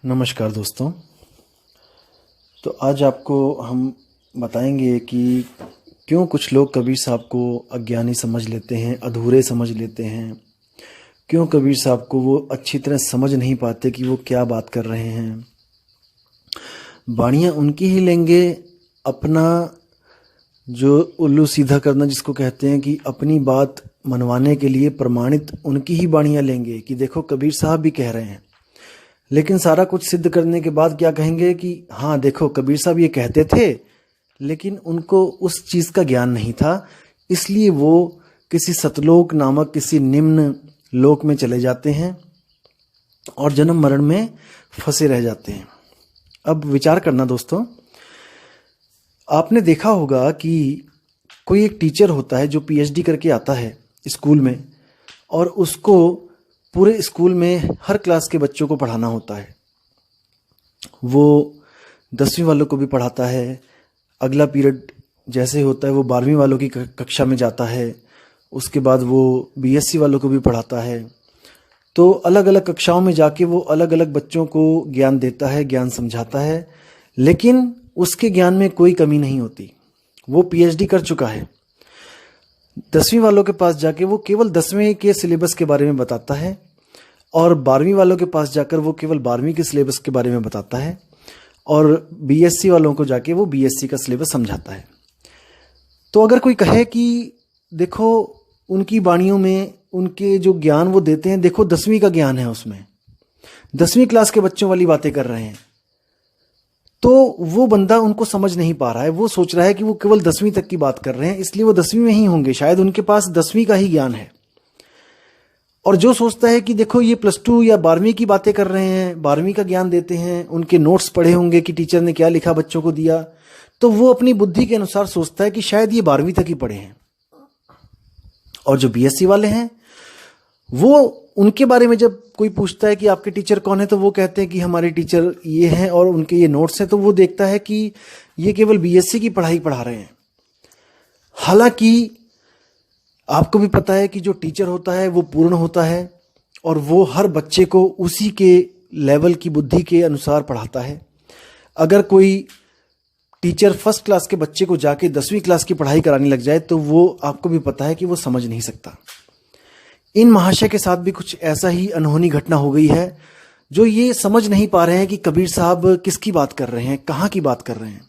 नमस्कार दोस्तों। तो आज आपको हम बताएंगे कि क्यों कुछ लोग कबीर साहब को अज्ञानी समझ लेते हैं, अधूरे समझ लेते हैं। क्यों कबीर साहब को वो अच्छी तरह समझ नहीं पाते कि वो क्या बात कर रहे हैं। बाणियाँ उनकी ही लेंगे, अपना जो उल्लू सीधा करना जिसको कहते हैं कि अपनी बात मनवाने के लिए प्रमाणित उनकी ही बाणियाँ लेंगे कि देखो कबीर साहब भी कह रहे हैं। लेकिन सारा कुछ सिद्ध करने के बाद क्या कहेंगे कि हाँ देखो कबीर साहब ये कहते थे, लेकिन उनको उस चीज़ का ज्ञान नहीं था, इसलिए वो किसी सतलोक नामक किसी निम्न लोक में चले जाते हैं और जन्म मरण में फंसे रह जाते हैं। अब विचार करना दोस्तों, आपने देखा होगा कि कोई एक टीचर होता है जो पीएचडी करके आता है स्कूल में, और उसको पूरे स्कूल में हर क्लास के बच्चों को पढ़ाना होता है। वो 10वीं वालों को भी पढ़ाता है, अगला पीरियड जैसे होता है वो 12वीं वालों की कक्षा में जाता है, उसके बाद वो बीएससी वालों को भी पढ़ाता है। तो अलग अलग कक्षाओं में जाके वो अलग अलग बच्चों को ज्ञान देता है, ज्ञान समझाता है, लेकिन उसके ज्ञान में कोई कमी नहीं होती। वो पीएचडी कर चुका है। 10वीं वालों के पास जाके वो केवल 10वीं के सिलेबस के बारे में बताता है, और 12वीं वालों के पास जाकर वो केवल 12वीं के सिलेबस के बारे में बताता है, और बीएससी वालों को जाके वो बीएससी का सिलेबस समझाता है। तो अगर कोई कहे कि देखो उनकी वाणियों में उनके जो ज्ञान वो देते हैं, देखो 10वीं का ज्ञान है, उसमें 10वीं क्लास के बच्चों वाली बातें कर रहे हैं, तो वो बंदा उनको समझ नहीं पा रहा है। वो सोच रहा है कि वो केवल 10वीं तक की बात कर रहे हैं, इसलिए वो 10वीं में ही होंगे, शायद उनके पास 10वीं का ही ज्ञान है। और जो सोचता है कि देखो ये +2 या 12वीं की बातें कर रहे हैं, 12वीं का ज्ञान देते हैं, उनके नोट्स पढ़े होंगे कि टीचर ने क्या लिखा बच्चों को दिया, तो वो अपनी बुद्धि के अनुसार सोचता है कि शायद ये 12वीं तक ही पढ़े हैं। और जो बीएससी वाले हैं, वो उनके बारे में जब कोई पूछता है कि आपके टीचर कौन है, तो वो कहते हैं कि हमारे टीचर ये हैं और उनके ये नोट्स हैं। तो वो देखता है कि ये केवल बीएससी की पढ़ाई पढ़ा रहे हैं। हालांकि आपको भी पता है कि जो टीचर होता है वो पूर्ण होता है, और वो हर बच्चे को उसी के लेवल की बुद्धि के अनुसार पढ़ाता है। अगर कोई टीचर फर्स्ट क्लास के बच्चे को जाके 10वीं क्लास की पढ़ाई कराने लग जाए, तो वो आपको भी पता है कि वो समझ नहीं सकता। इन महाशय के साथ भी कुछ ऐसा ही अनहोनी घटना हो गई है, जो ये समझ नहीं पा रहे हैं कि कबीर साहब किसकी बात कर रहे हैं, कहाँ की बात कर रहे हैं।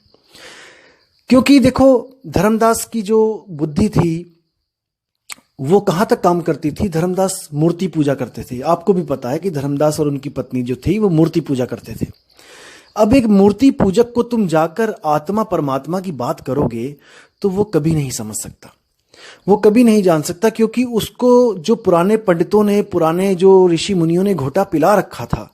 क्योंकि देखो धर्मदास की जो बुद्धि थी वो कहाँ तक काम करती थी। धर्मदास मूर्ति पूजा करते थे। आपको भी पता है कि धर्मदास और उनकी पत्नी जो थी वो मूर्ति पूजा करते थे। अब एक मूर्ति पूजक को तुम जाकर आत्मा परमात्मा की बात करोगे तो वो कभी नहीं समझ सकता, वो कभी नहीं जान सकता, क्योंकि उसको जो पुराने पंडितों ने, पुराने जो ऋषि मुनियों ने घोटा पिला रखा था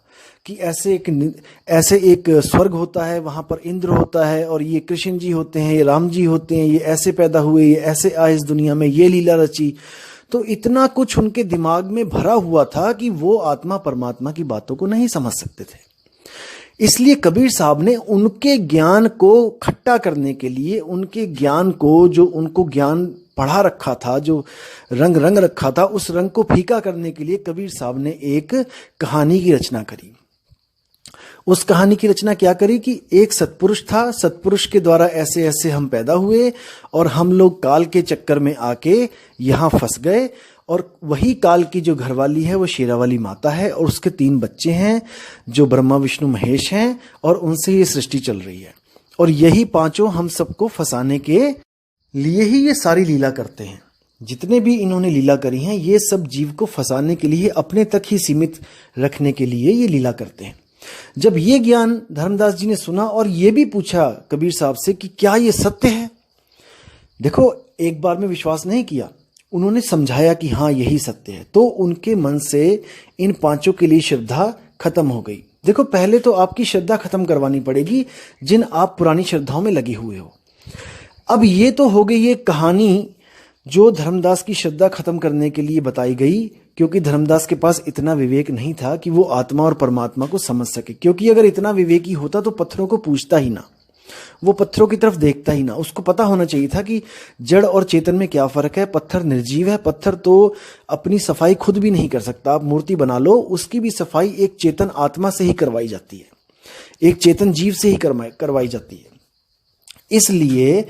कि ऐसे एक स्वर्ग होता है, वहां पर इंद्र होता है, और ये कृष्ण जी होते हैं, ये राम जी होते हैं, ये ऐसे पैदा हुए, ये ऐसे आए इस दुनिया में, ये लीला रची। तो इतना कुछ उनके दिमाग में भरा हुआ था कि वो आत्मा परमात्मा की बातों को नहीं समझ सकते थे। इसलिए कबीर साहब ने उनके ज्ञान को खट्टा करने के लिए, उनके ज्ञान को, जो उनको ज्ञान पढ़ा रखा था, जो रंग रखा था, उस रंग को फीका करने के लिए कबीर साहब ने एक कहानी की रचना करी। उस कहानी की रचना क्या करी कि एक सत्पुरुष था, सत्पुरुष के द्वारा ऐसे ऐसे हम पैदा हुए, और हम लोग काल के चक्कर में आके यहाँ फंस गए, और वही काल की जो घरवाली है वो शेरावाली माता है, और उसके 3 बच्चे हैं जो ब्रह्मा विष्णु महेश हैं, और उनसे ये सृष्टि चल रही है। और यही 5 हम सबको फंसाने के लिए ही ये सारी लीला करते हैं। जितने भी इन्होंने लीला करी हैं, ये सब जीव को फंसाने के लिए, अपने तक ही सीमित रखने के लिए ये लीला करते हैं। जब ये ज्ञान धर्मदास जी ने सुना और ये भी पूछा कबीर साहब से कि क्या ये सत्य है, देखो एक बार में विश्वास नहीं किया, उन्होंने समझाया कि हाँ यही सत्य है, तो उनके मन से इन 5 के लिए श्रद्धा खत्म हो गई। देखो पहले तो आपकी श्रद्धा खत्म करवानी पड़ेगी, जिन आप पुरानी श्रद्धाओं में लगे हुए हो। अब ये तो हो गई ये कहानी जो धर्मदास की श्रद्धा खत्म करने के लिए बताई गई, क्योंकि धर्मदास के पास इतना विवेक नहीं था कि वो आत्मा और परमात्मा को समझ सके। क्योंकि अगर इतना विवेकी होता तो पत्थरों को पूजता ही ना। वो पत्थरों की तरफ देखता ही ना। उसको पता होना चाहिए था कि जड़ और चेतन में क्या फर्क है। पत्थर निर्जीव है, पत्थर तो अपनी सफाई खुद भी नहीं कर सकता। आप मूर्ति बना लो, उसकी भी सफाई एक चेतन आत्मा से ही करवाई जाती है, एक चेतन जीव से ही करवाई जाती है। इसलिए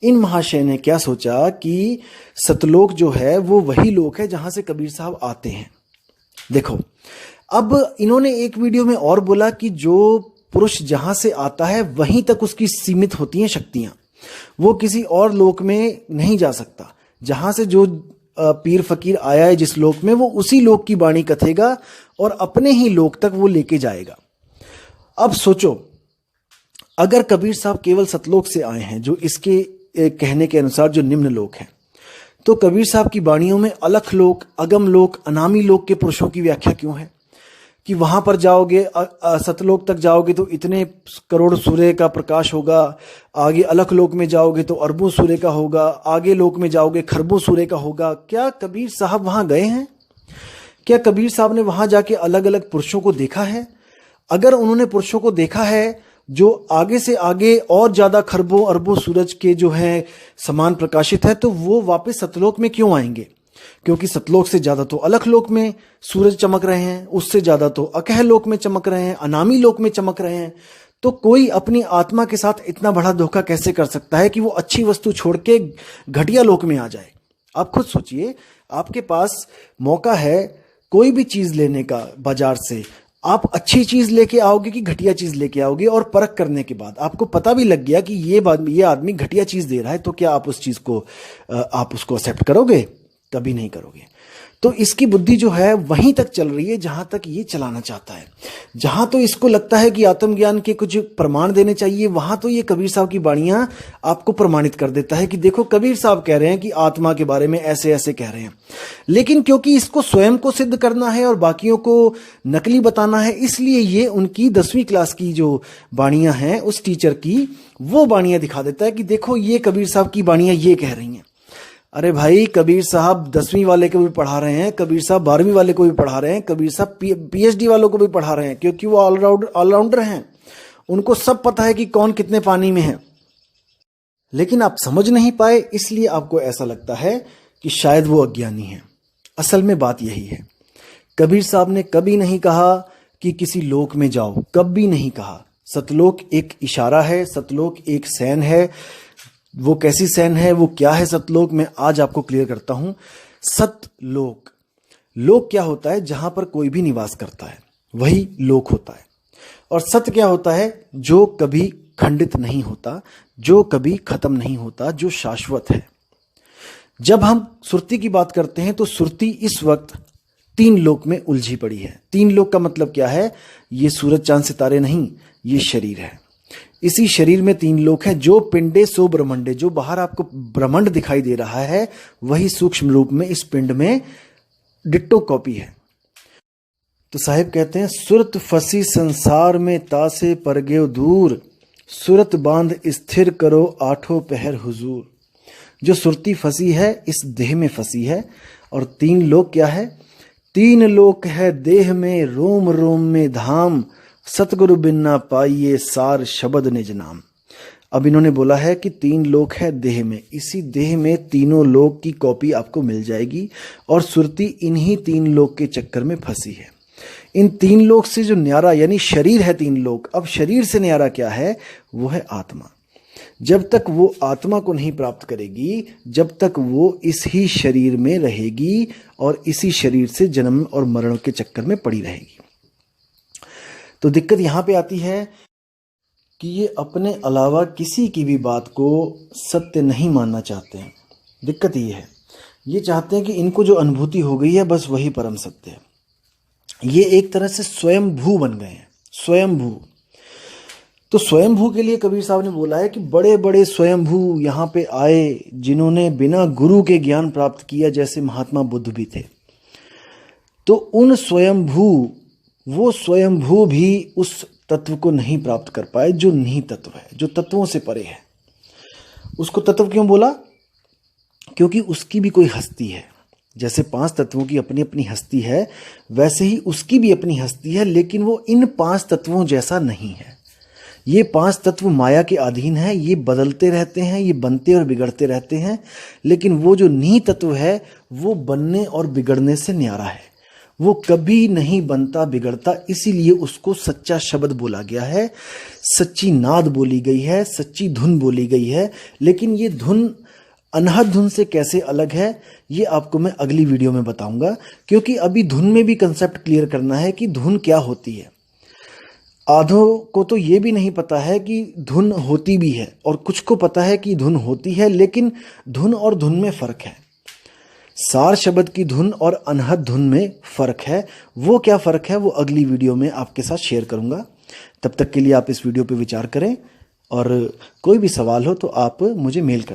इन महाशय ने क्या सोचा कि सतलोक जो है वो वही लोक है जहां से कबीर साहब आते हैं। देखो, अब इन्होंने एक वीडियो में और बोला कि जो पुरुष जहां से आता है वहीं तक उसकी सीमित होती हैं शक्तियां, वो किसी और लोक में नहीं जा सकता। जहां से जो पीर फकीर आया है जिस लोक में, वो उसी लोक की वाणी कथेगा और अपने ही लोक तक वो लेके जाएगा। अब सोचो, अगर कबीर साहब केवल सतलोक से आए हैं, जो इसके कहने के अनुसार जो निम्न लोक है, तो कबीर साहब की वाणियों में अलख लोक, अगम लोक, अनामी लोक के पुरुषों की व्याख्या क्यों है कि वहां पर जाओगे, सतलोक तक जाओगे तो इतने करोड़ सूर्य का प्रकाश होगा, आगे अलख लोक में जाओगे तो अरबों सूर्य का होगा, आगे लोक में जाओगे खरबों सूर्य का होगा। क्या कबीर साहब वहां गए हैं? क्या कबीर साहब ने वहां जाके अलग अलग पुरुषों को देखा है? अगर उन्होंने पुरुषों को देखा है जो आगे से आगे और ज्यादा खरबों अरबों सूरज के जो है समान प्रकाशित है, तो वो वापस सतलोक में क्यों आएंगे? क्योंकि सतलोक से ज्यादा तो अलख लोक में सूरज चमक रहे हैं, उससे ज्यादा तो अकह लोक में चमक रहे हैं, अनामी लोक में चमक रहे हैं। तो कोई अपनी आत्मा के साथ इतना बड़ा धोखा कैसे कर सकता है कि वो अच्छी वस्तु छोड़ के घटिया लोक में आ जाए? आप खुद सोचिए, आपके पास मौका है कोई भी चीज लेने का बाजार से, आप अच्छी चीज लेके आओगे कि घटिया चीज लेके आओगे, और परख करने के बाद आपको पता भी लग गया कि ये आदमी घटिया चीज दे रहा है, तो क्या आप उस चीज को आप उसको एक्सेप्ट करोगे? कभी नहीं करोगे। तो इसकी बुद्धि जो है वहीं तक चल रही है जहां तक ये चलाना चाहता है। जहां तो इसको लगता है कि आत्मज्ञान के कुछ प्रमाण देने चाहिए, वहां तो ये कबीर साहब की वाणियां आपको प्रमाणित कर देता है कि देखो कबीर साहब कह रहे हैं कि आत्मा के बारे में ऐसे ऐसे कह रहे हैं। लेकिन क्योंकि इसको स्वयं को सिद्ध करना है और बाकियों को नकली बताना है, इसलिए ये उनकी 10वीं क्लास की जो वाणियां हैं उस टीचर की, वो वाणियां दिखा देता है कि देखो ये कबीर साहब की वाणियां ये कह रही हैं। अरे भाई, कबीर साहब 10वीं वाले को भी पढ़ा रहे हैं, कबीर साहब 12वीं वाले को भी पढ़ा रहे हैं, कबीर साहब PhD वालों को भी पढ़ा रहे हैं, क्योंकि वो ऑलराउंडर हैं। उनको सब पता है कि कौन कितने पानी में है। लेकिन आप समझ नहीं पाए, इसलिए आपको ऐसा लगता है कि शायद वो अज्ञानी है। असल में बात यही है, कबीर साहब ने कभी नहीं कहा कि किसी लोक में जाओ, कभी नहीं कहा। सतलोक एक इशारा है, सतलोक एक सैन है। वो कैसी सैन है, वो क्या है सतलोक, मैं आज आपको क्लियर करता हूं। सतलोक, लोक क्या होता है? जहां पर कोई भी निवास करता है वही लोक होता है। और सत्य क्या होता है? जो कभी खंडित नहीं होता, जो कभी खत्म नहीं होता, जो शाश्वत है। जब हम सुरती की बात करते हैं तो सुरती इस वक्त 3 लोक में उलझी पड़ी है। 3 लोक का मतलब क्या है? ये सूरज चांद सितारे नहीं, ये शरीर है। इसी शरीर में 3 लोक हैं। जो पिंडे सो ब्रह्मंडे, जो बाहर आपको ब्रह्मांड दिखाई दे रहा है वही सूक्ष्म रूप में इस पिंड में डिट्टो कॉपी है। तो साहिब कहते हैं, सुरत फसी संसार में तासे परगेव दूर, सुरत बांध स्थिर करो आठों पहर हुजूर। जो सुरती फंसी है इस देह में फंसी है। और 3 लोक क्या है? 3 लोक है देह में, रोम रोम में धाम, सतगुरु बिन ना पाइये सार शब्द निज नाम। अब इन्होंने बोला है कि 3 लोक है देह में, इसी देह में तीनों लोक की कॉपी आपको मिल जाएगी। और सुरती इन्हीं 3 लोक के चक्कर में फंसी है। इन 3 लोक से जो न्यारा, यानी शरीर है 3 लोक, अब शरीर से न्यारा क्या है? वो है आत्मा। जब तक वो आत्मा को नहीं प्राप्त करेगी, जब तक वो इस ही शरीर में रहेगी और इसी शरीर से जन्म और मरण के चक्कर में पड़ी रहेगी। तो दिक्कत यहां पे आती है कि ये अपने अलावा किसी की भी बात को सत्य नहीं मानना चाहते हैं। दिक्कत ये है, ये चाहते हैं कि इनको जो अनुभूति हो गई है बस वही परम सत्य है। ये एक तरह से स्वयंभू बन गए हैं, स्वयंभू। तो स्वयंभू के लिए कबीर साहब ने बोला है कि बड़े बड़े स्वयंभू यहाँ पे आए जिन्होंने बिना गुरु के ज्ञान प्राप्त किया, जैसे महात्मा बुद्ध भी थे। तो उन स्वयंभू, वो स्वयंभू भी उस तत्व को नहीं प्राप्त कर पाए जो निहित तत्व है, जो तत्वों से परे है। उसको तत्व क्यों बोला? क्योंकि उसकी भी कोई हस्ती है। जैसे 5 तत्वों की अपनी अपनी हस्ती है, वैसे ही उसकी भी अपनी हस्ती है, लेकिन वो इन 5 तत्वों जैसा नहीं है। ये 5 तत्व माया के अधीन है, ये बदलते रहते हैं, ये बनते और बिगड़ते रहते हैं, लेकिन वो जो नी तत्व है वो बनने और बिगड़ने से न्यारा है। वो कभी नहीं बनता बिगड़ता, इसीलिए उसको सच्चा शब्द बोला गया है, सच्ची नाद बोली गई है, सच्ची धुन बोली गई है। लेकिन ये धुन अनहद धुन से कैसे अलग है ये आपको मैं अगली वीडियो में बताऊंगा, क्योंकि अभी धुन में भी कंसेप्ट क्लियर करना है कि धुन क्या होती है। आधों को तो ये भी नहीं पता है कि धुन होती भी है, और कुछ को पता है कि धुन होती है, लेकिन धुन और धुन में फर्क है। सार शब्द की धुन और अनहद धुन में फर्क है। वो क्या फर्क है वो अगली वीडियो में आपके साथ शेयर करूंगा। तब तक के लिए आप इस वीडियो पे विचार करें, और कोई भी सवाल हो तो आप मुझे मेल कर सकते हैं।